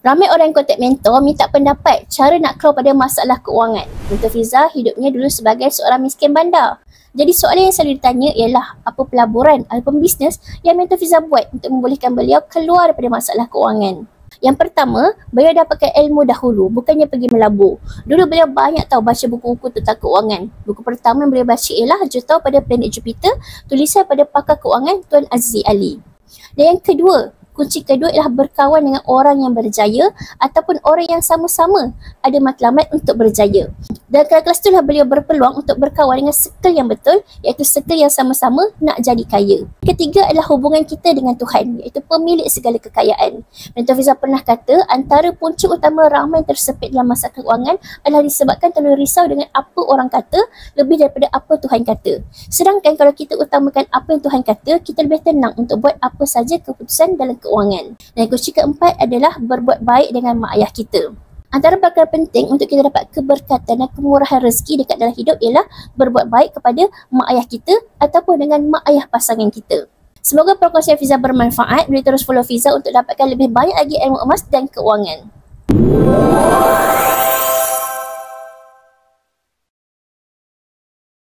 Ramai orang yang kontak mentor minta pendapat cara nak keluar pada masalah keuangan. Mentor Fiza hidupnya dulu sebagai seorang miskin bandar. Jadi soalan yang selalu ditanya ialah apa pelaburan ataupun bisnes yang Mentor Fiza buat untuk membolehkan beliau keluar daripada masalah keuangan. Yang pertama, beliau dapatkan ilmu dahulu, bukannya pergi melabur. Dulu beliau banyak tahu baca buku-buku tentang keuangan. Buku pertama yang beliau baca ialah Jutawan pada Planet Jupiter, tulisan pada pakar keuangan Tuan Aziz Ali. Dan yang kedua, kunci kedua ialah berkawan dengan orang yang berjaya ataupun orang yang sama-sama ada matlamat untuk berjaya. Dan kelas itulah beliau berpeluang untuk berkawan dengan circle yang betul, iaitu circle yang sama-sama nak jadi kaya. Ketiga adalah hubungan kita dengan Tuhan, iaitu pemilik segala kekayaan. Mentor Fiza pernah kata antara punca utama ramai yang tersepit dalam masalah keuangan adalah disebabkan terlalu risau dengan apa orang kata lebih daripada apa Tuhan kata. Sedangkan kalau kita utamakan apa yang Tuhan kata, kita lebih tenang untuk buat apa saja keputusan dalam keuangan. Dan kunci keempat adalah berbuat baik dengan mak ayah kita. Antara perkara penting untuk kita dapat keberkatan dan kemurahan rezeki dekat dalam hidup ialah berbuat baik kepada mak ayah kita ataupun dengan mak ayah pasangan kita. Semoga perkongsian Fiza bermanfaat. Boleh terus follow Fiza untuk dapatkan lebih banyak lagi ilmu emas dan keuangan.